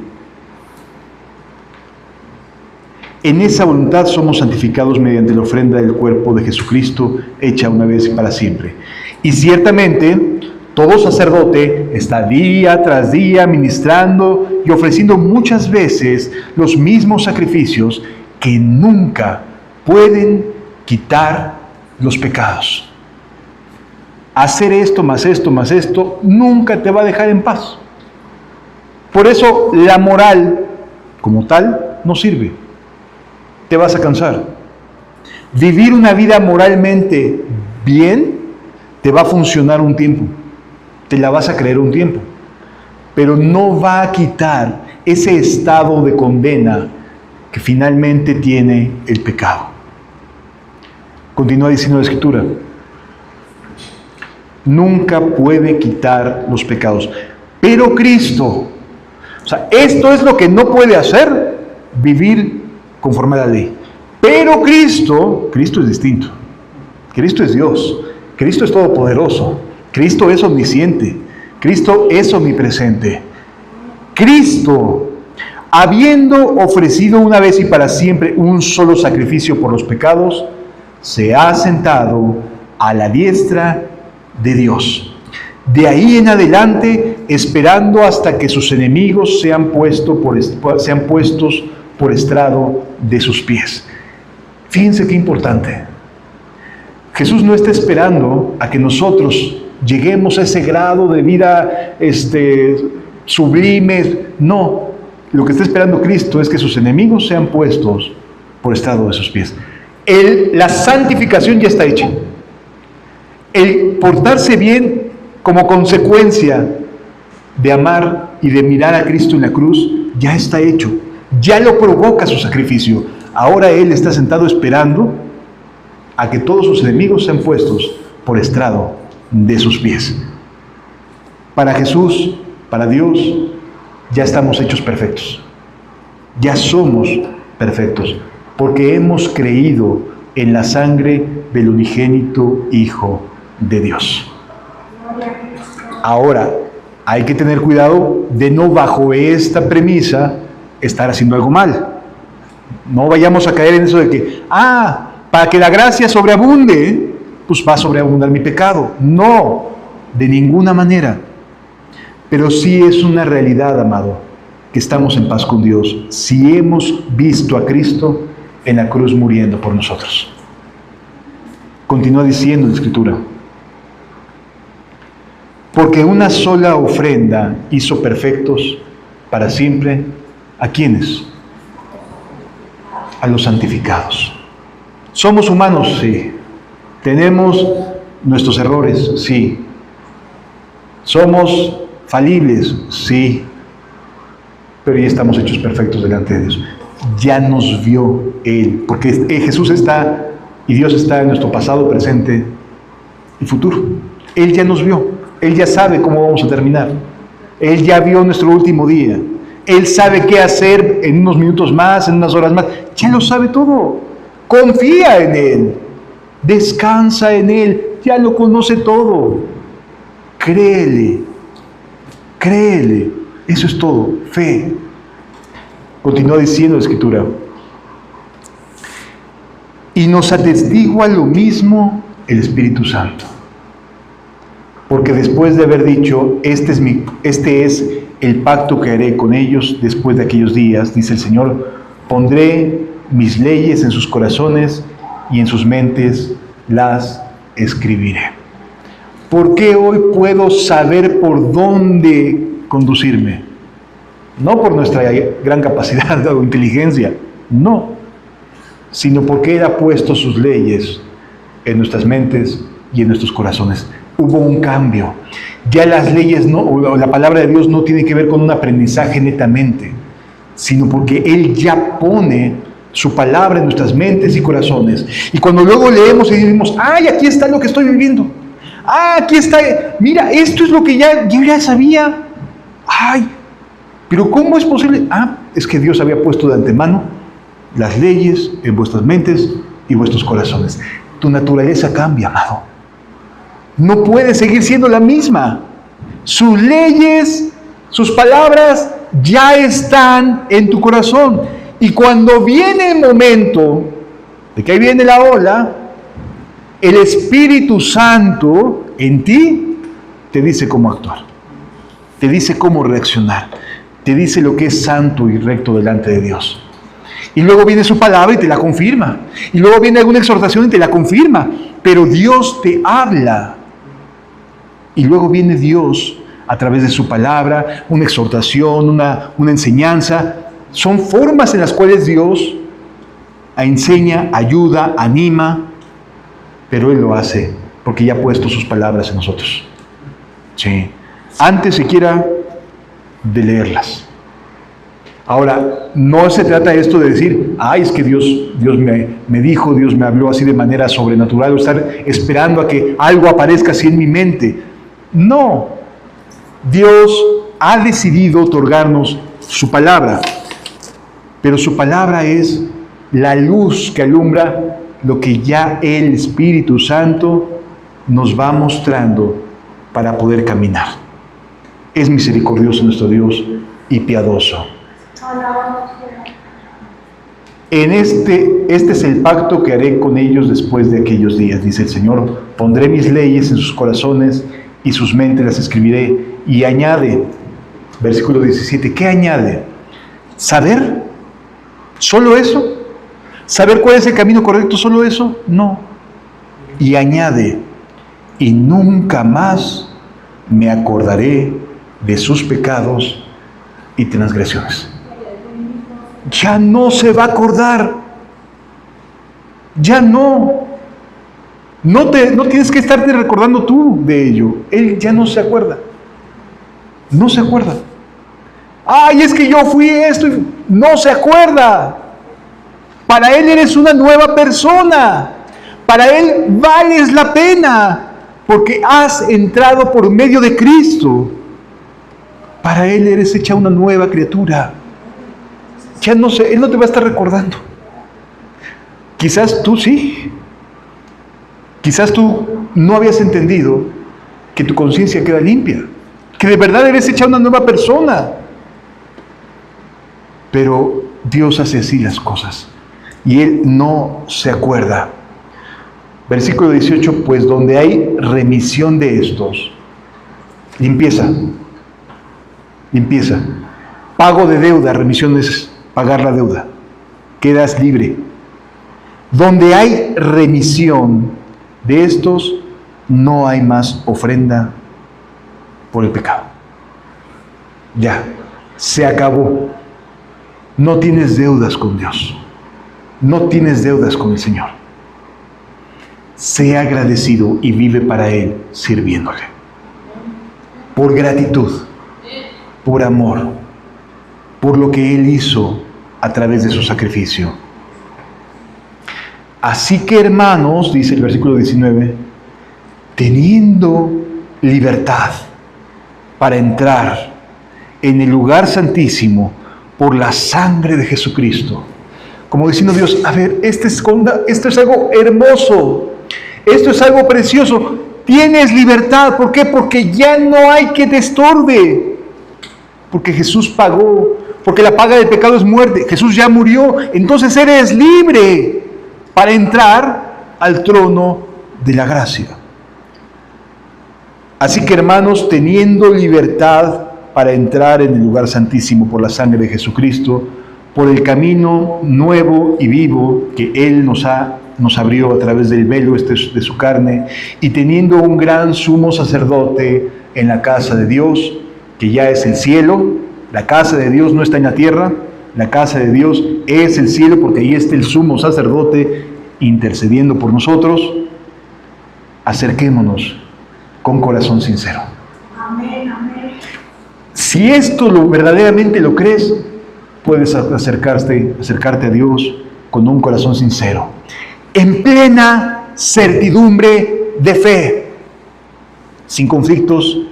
en esa voluntad somos santificados mediante la ofrenda del cuerpo de Jesucristo, hecha una vez y para siempre. Y ciertamente, todo sacerdote está día tras día ministrando y ofreciendo muchas veces los mismos sacrificios que nunca pueden quitar los pecados. Hacer esto, más esto, nunca te va a dejar en paz. Por eso la moral, como tal, no sirve. Te vas a cansar. Vivir una vida moralmente bien te va a funcionar un tiempo. Te la vas a creer un tiempo. Pero no va a quitar ese estado de condena que finalmente tiene el pecado. Continúa diciendo la Escritura: nunca puede quitar los pecados. Pero Cristo, o sea, esto es lo que no puede hacer, vivir conforme a la ley. Pero Cristo es distinto. Cristo es Dios. Cristo es todopoderoso. Cristo es omnisciente. Cristo es omnipresente. Cristo, habiendo ofrecido una vez y para siempre un solo sacrificio por los pecados, se ha sentado a la diestra de Dios. De ahí en adelante, esperando hasta que sus enemigos sean puestos por estrado de sus pies. Fíjense qué importante. Jesús no está esperando a que nosotros lleguemos a ese grado de vida sublime. No, lo que está esperando Cristo es que sus enemigos sean puestos por estrado de sus pies. La santificación ya está hecha. El portarse bien como consecuencia de amar y de mirar a Cristo en la cruz ya está hecho. Ya lo provoca su sacrificio. Ahora Él está sentado esperando a que todos sus enemigos sean puestos por estrado de sus pies. Para Jesús, para Dios, ya estamos hechos perfectos. Ya somos perfectos, porque hemos creído en la sangre del unigénito Hijo de Dios. Ahora, hay que tener cuidado de no, bajo esta premisa, estar haciendo algo mal. No vayamos a caer en eso de que, para que la gracia sobreabunde, pues va a sobreabundar mi pecado. No, de ninguna manera. Pero sí es una realidad, amado, que estamos en paz con Dios si hemos visto a Cristo en la cruz muriendo por nosotros. Continúa diciendo la Escritura: porque una sola ofrenda hizo perfectos para siempre, ¿a quiénes? A los santificados. Somos humanos, sí. Tenemos nuestros errores, sí. Somos falibles, sí. Pero ya estamos hechos perfectos delante de Dios. Ya nos vio Él, porque Jesús está y Dios está en nuestro pasado, presente y futuro. Él ya nos vio. Él ya sabe cómo vamos a terminar. Él ya vio nuestro último día. Él sabe qué hacer en unos minutos más, en unas horas más. Ya lo sabe todo. Confía en Él. Descansa en Él. Ya lo conoce todo. Créele. Créele. Eso es todo. Fe. Continúa diciendo la Escritura: y nos atestigua lo mismo el Espíritu Santo. Porque después de haber dicho, este es el pacto que haré con ellos después de aquellos días, dice el Señor, pondré mis leyes en sus corazones y en sus mentes las escribiré. ¿Por qué hoy puedo saber por dónde conducirme? No por nuestra gran capacidad o inteligencia, no, sino porque Él ha puesto sus leyes en nuestras mentes y en nuestros corazones. Hubo un cambio. Ya las leyes o la palabra de Dios no tiene que ver con un aprendizaje netamente, sino porque Él ya pone su palabra en nuestras mentes y corazones. Y cuando luego leemos y decimos, ¡ay, aquí está lo que estoy viviendo! ¡Ah, aquí está! Mira, esto es lo que yo ya sabía. ¡Ay! Pero ¿cómo es posible? Ah, es que Dios había puesto de antemano las leyes en vuestras mentes y vuestros corazones. Tu naturaleza cambia, amado. No puede seguir siendo la misma. Sus leyes, sus palabras ya están en tu corazón. Y cuando viene el momento de que ahí viene la ola, el Espíritu Santo en ti te dice cómo actuar, te dice cómo reaccionar, te dice lo que es santo y recto delante de Dios. Y luego viene su palabra y te la confirma. Y luego viene alguna exhortación y te la confirma. Pero Dios te habla. Y luego viene Dios a través de su palabra, una exhortación, una enseñanza. Son formas en las cuales Dios enseña, ayuda, anima, pero Él lo hace porque ya ha puesto sus palabras en nosotros. Sí. Antes siquiera de leerlas. Ahora, no se trata esto de decir, ay, es que Dios me dijo, Dios me habló así de manera sobrenatural, o estar esperando a que algo aparezca así en mi mente. No. Dios ha decidido otorgarnos su palabra, pero su palabra es la luz que alumbra lo que ya el Espíritu Santo nos va mostrando para poder caminar. Es misericordioso nuestro Dios y piadoso. Este es el pacto que haré con ellos después de aquellos días, dice el Señor. Pondré mis leyes en sus corazones y sus mentes las escribiré. Y añade, versículo 17, ¿qué añade? ¿Saber? ¿Solo eso? ¿Saber cuál es el camino correcto? ¿Solo eso? No. Y añade, y nunca más me acordaré de sus pecados y transgresiones. Ya no se va a acordar. Ya no. No tienes que estarte recordando tú de ello. Él ya no se acuerda. No se acuerda. Ay, es que yo fui esto. No se acuerda. Para Él eres una nueva persona. Para Él vales la pena. Porque has entrado por medio de Cristo. Para Él eres hecha una nueva criatura. Ya no sé, Él no te va a estar recordando. Quizás tú sí. Quizás tú no habías entendido que tu conciencia queda limpia. Que de verdad eres hecha una nueva persona. Pero Dios hace así las cosas. Y Él no se acuerda. Versículo 18, pues donde hay remisión de estos, limpieza. Limpieza. Pago de deuda, remisión es pagar la deuda. Quedas libre. Donde hay remisión de estos, no hay más ofrenda por el pecado. Ya, se acabó. No tienes deudas con Dios. No tienes deudas con el Señor. Sea agradecido y vive para Él sirviéndole. Por gratitud, por amor, por lo que Él hizo a través de su sacrificio. Así que, hermanos, dice el versículo 19, teniendo libertad para entrar en el lugar santísimo por la sangre de Jesucristo. Como diciendo Dios, a ver, esto es algo hermoso, esto es algo precioso, tienes libertad. ¿Por qué? Porque ya no hay que te estorbe, porque Jesús pagó, porque la paga del pecado es muerte, Jesús ya murió, entonces eres libre para entrar al trono de la gracia. Así que, hermanos, teniendo libertad para entrar en el lugar santísimo por la sangre de Jesucristo, por el camino nuevo y vivo que Él nos abrió a través del velo de su carne, y teniendo un gran sumo sacerdote en la casa de Dios, que ya es el cielo. La casa de Dios no está en la tierra, la casa de Dios es el cielo, porque ahí está el sumo sacerdote intercediendo por nosotros. Acerquémonos con corazón sincero. Amén, amén. Si esto verdaderamente lo crees, puedes acercarte a Dios con un corazón sincero, en plena certidumbre de fe, sin conflictos,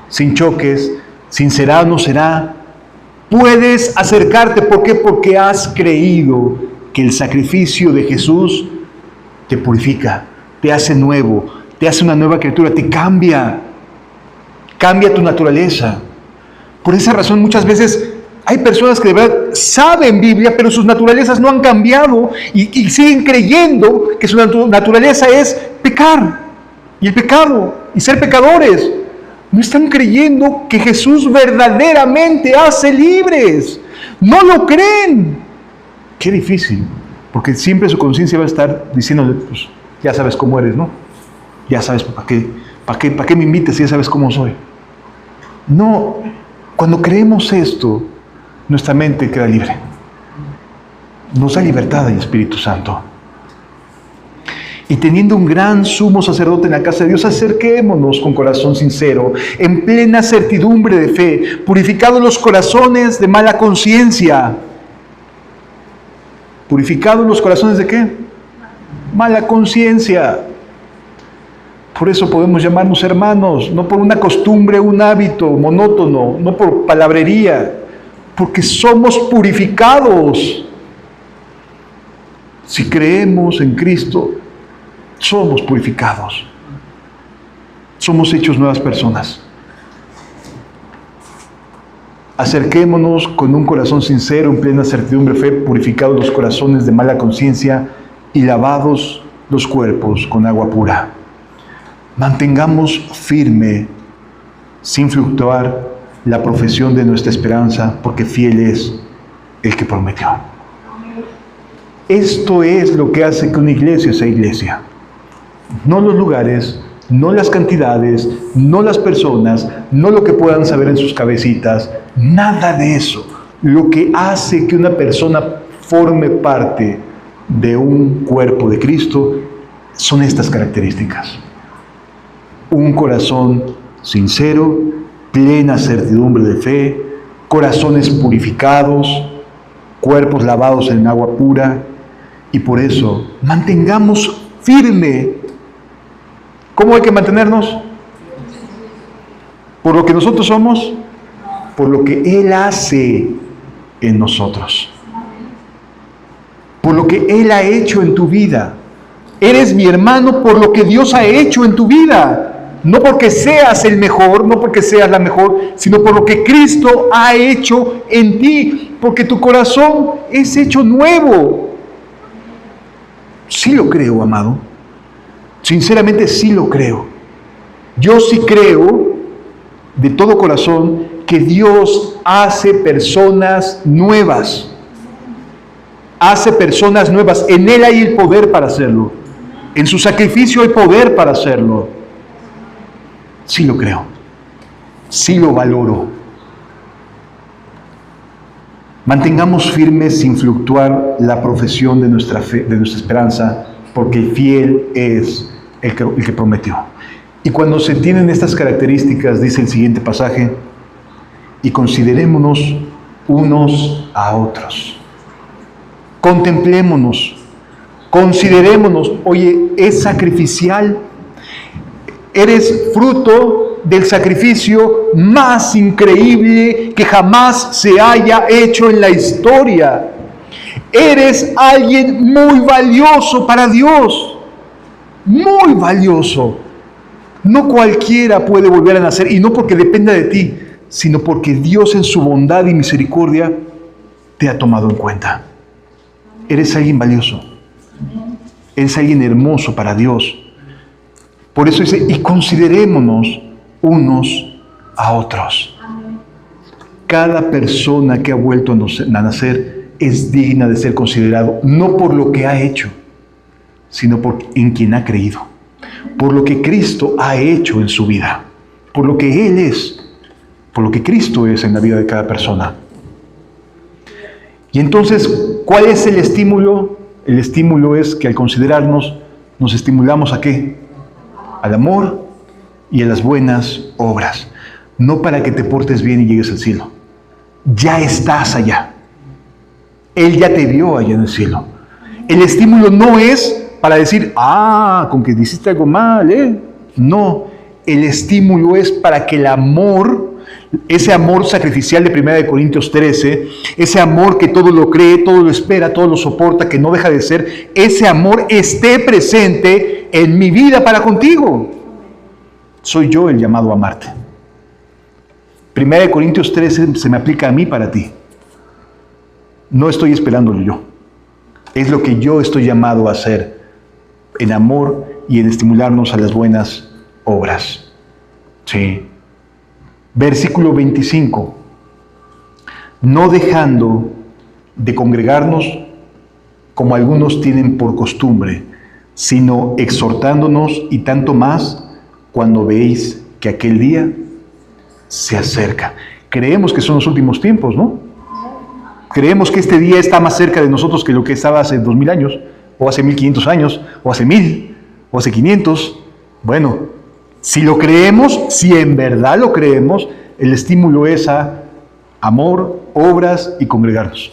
sin choques, sin será o no será. Puedes acercarte. ¿Por qué? Porque has creído que el sacrificio de Jesús te purifica, te hace nuevo, te hace una nueva criatura, te cambia tu naturaleza. Por esa razón muchas veces hay personas que de verdad saben Biblia, pero sus naturalezas no han cambiado y siguen creyendo que su naturaleza es pecar, y el pecado, y ser pecadores. No están creyendo que Jesús verdaderamente hace libres. No lo creen. Qué difícil, porque siempre su conciencia va a estar diciéndole, pues ya sabes cómo eres, ¿no? Ya sabes para qué me invitas si ya sabes cómo soy. No, cuando creemos esto, nuestra mente queda libre. Nos da libertad el Espíritu Santo. Y teniendo un gran sumo sacerdote en la casa de Dios, acerquémonos con corazón sincero, en plena certidumbre de fe, purificados los corazones de mala conciencia. ¿Purificados los corazones de qué? Mala conciencia. Por eso podemos llamarnos hermanos, no por una costumbre, un hábito monótono, no por palabrería, porque somos purificados. Si creemos en Cristo, somos purificados. Somos hechos nuevas personas. Acerquémonos con un corazón sincero, en plena certidumbre de fe, purificados los corazones de mala conciencia y lavados los cuerpos con agua pura. Mantengamos firme, sin fluctuar, la profesión de nuestra esperanza, porque fiel es el que prometió. Esto es lo que hace que una iglesia sea iglesia. No los lugares, no las cantidades, no las personas, no lo que puedan saber en sus cabecitas, nada de eso. Lo que hace que una persona forme parte de un cuerpo de Cristo son estas características. Un corazón sincero, plena certidumbre de fe, corazones purificados, cuerpos lavados en agua pura, y por eso mantengamos firme. ¿Cómo hay que mantenernos? ¿Por lo que nosotros somos? Por lo que Él hace en nosotros. Por lo que Él ha hecho en tu vida. Eres mi hermano por lo que Dios ha hecho en tu vida. No porque seas el mejor, no porque seas la mejor, sino por lo que Cristo ha hecho en ti. Porque tu corazón es hecho nuevo. Sí lo creo, amado. Sinceramente sí lo creo. Yo sí creo de todo corazón que Dios hace personas nuevas. Hace personas nuevas. En Él hay el poder para hacerlo. En su sacrificio hay poder para hacerlo. Sí lo creo. Sí lo valoro. Mantengamos firmes sin fluctuar la profesión de nuestra fe, de nuestra esperanza, porque fiel es el que prometió. Y cuando se tienen estas características, dice el siguiente pasaje, y considerémonos unos a otros. Contemplémonos, considerémonos. Oye, es sacrificial. Eres fruto del sacrificio más increíble que jamás se haya hecho en la historia. Eres alguien muy valioso para Dios. Muy valioso. No cualquiera puede volver a nacer, y no porque dependa de ti, sino porque Dios en su bondad y misericordia te ha tomado en cuenta. Eres alguien valioso. Eres alguien hermoso para Dios. Por eso dice, y considerémonos unos a otros. Cada persona que ha vuelto a nacer es digna de ser considerado, no por lo que ha hecho, sino en quien ha creído, por lo que Cristo ha hecho en su vida, por lo que Él es, por lo que Cristo es en la vida de cada persona. Y entonces, ¿cuál es el estímulo? El estímulo es que al considerarnos, nos estimulamos ¿a qué? Al amor y a las buenas obras. No para que te portes bien y llegues al cielo. Ya estás allá. Él ya te vio allá en el cielo. El estímulo no es para decir, con que hiciste algo mal, No, el estímulo es para que el amor, ese amor sacrificial de 1 Corintios 13, ese amor que todo lo cree, todo lo espera, todo lo soporta, que no deja de ser, ese amor esté presente en mi vida para contigo. Soy yo el llamado a amarte. 1 Corintios 13 se me aplica a mí para ti. No estoy esperándolo yo. Es lo que yo estoy llamado a hacer en amor y en estimularnos a las buenas obras. Sí. Versículo 25. No dejando de congregarnos como algunos tienen por costumbre, sino exhortándonos y tanto más cuando veis que aquel día se acerca. Creemos que son los últimos tiempos, ¿no? Creemos que este día está más cerca de nosotros que lo que estaba hace 2000 años, o hace 1500 años, o hace 1000, o hace 500. Bueno, si lo creemos, si en verdad lo creemos, el estímulo es a amor, obras y congregarnos.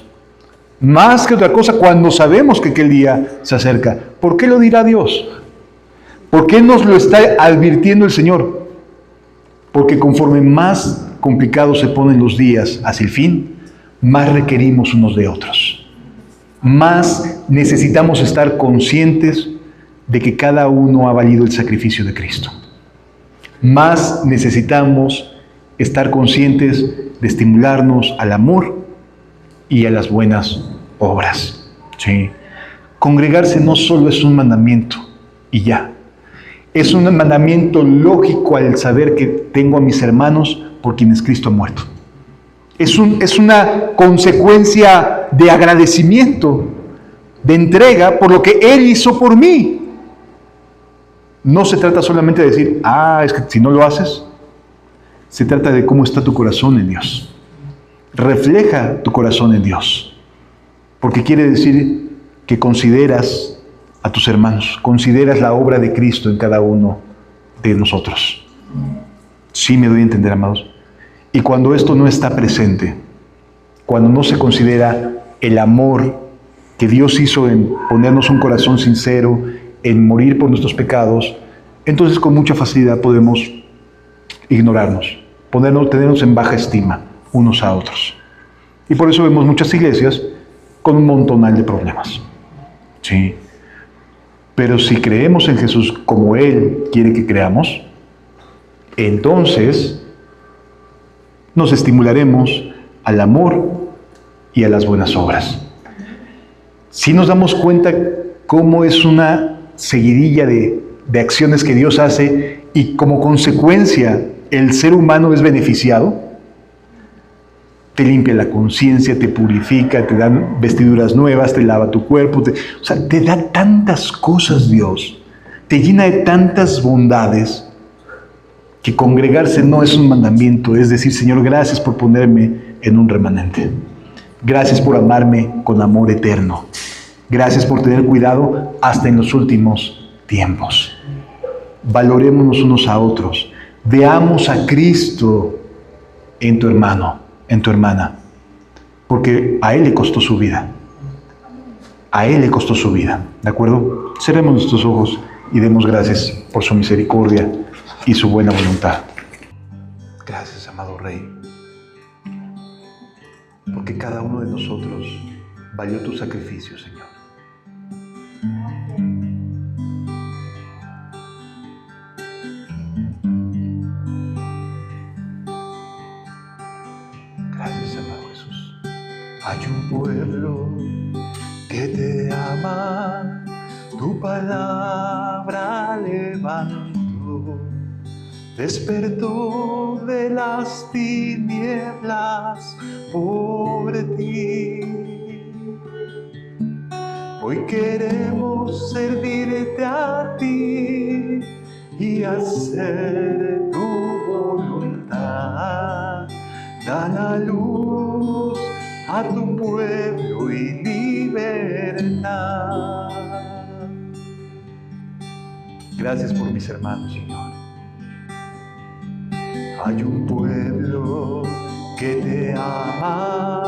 Más que otra cosa, cuando sabemos que aquel día se acerca. ¿Por qué lo dirá Dios? ¿Por qué nos lo está advirtiendo el Señor? Porque conforme más complicados se ponen los días hacia el fin, más requerimos unos de otros. Más necesitamos estar conscientes de que cada uno ha valido el sacrificio de Cristo. Más necesitamos estar conscientes de estimularnos al amor y a las buenas obras. ¿Sí? Congregarse no solo es un mandamiento y ya. Es un mandamiento lógico al saber que tengo a mis hermanos por quienes Cristo ha muerto. Es una consecuencia de agradecimiento, de entrega por lo que Él hizo por mí. No se trata solamente de decir, es que si no lo haces, se trata de cómo está tu corazón en Dios. Refleja tu corazón en Dios. Porque quiere decir que consideras a tus hermanos, consideras la obra de Cristo en cada uno de nosotros. Sí me doy a entender, amados. Y cuando esto no está presente, cuando no se considera el amor que Dios hizo en ponernos un corazón sincero, en morir por nuestros pecados, entonces con mucha facilidad podemos ignorarnos, tenernos en baja estima unos a otros. Y por eso vemos muchas iglesias con un montonal de problemas. Sí. Pero si creemos en Jesús como Él quiere que creamos, entonces nos estimularemos al amor y a las buenas obras. Si nos damos cuenta cómo es una seguidilla de acciones que Dios hace y como consecuencia el ser humano es beneficiado, te limpia la conciencia, te purifica, te dan vestiduras nuevas, te lava tu cuerpo, te da tantas cosas Dios, te llena de tantas bondades, que congregarse no es un mandamiento, es decir, Señor, gracias por ponerme en un remanente. Gracias por amarme con amor eterno. Gracias por tener cuidado hasta en los últimos tiempos. Valorémonos unos a otros. Veamos a Cristo en tu hermano, en tu hermana. Porque a Él le costó su vida. A Él le costó su vida. ¿De acuerdo? Cerremos nuestros ojos y demos gracias por su misericordia y su buena voluntad. Gracias, amado Rey, porque cada uno de nosotros valió tu sacrificio, Señor. Gracias, amado Jesús. Hay un pueblo que te ama, tu palabra levanto. despertó de las tinieblas por ti. Hoy queremos servirte a ti y hacer tu voluntad. Da la luz a tu pueblo y libertad. Gracias por mis hermanos, Señor. Hay un pueblo que te ama,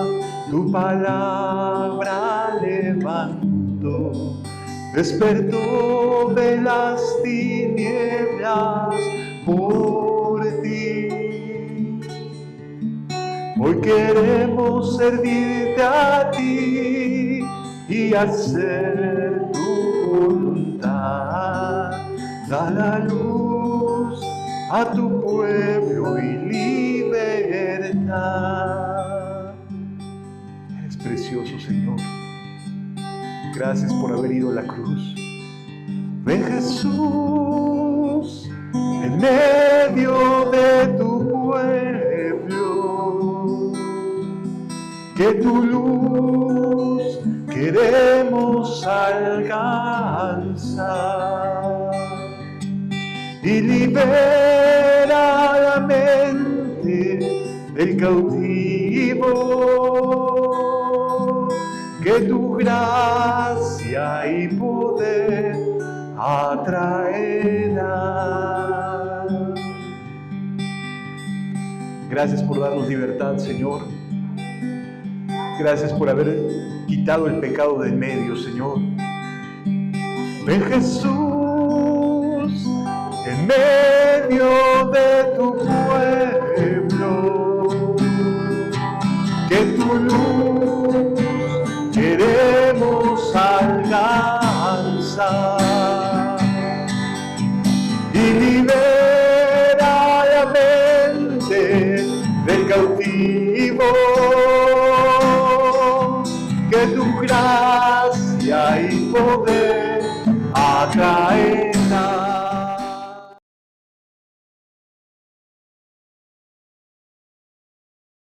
tu palabra levantó, despertó de las tinieblas por ti. Hoy queremos servirte a ti y hacer tu voluntad. Da la luz a tu pueblo y libertad. Eres precioso, Señor. Gracias por haber ido a la cruz. Ven, Jesús, en medio de tu pueblo, que tu luz queremos alcanzar y libera la mente del cautivo, que tu gracia y poder atraerá. Gracias por darnos libertad, Señor. Gracias por haber quitado el pecado del medio, Señor. Ven, Jesús, en medio de tu pueblo, que tu luz queremos alcanzar y liberar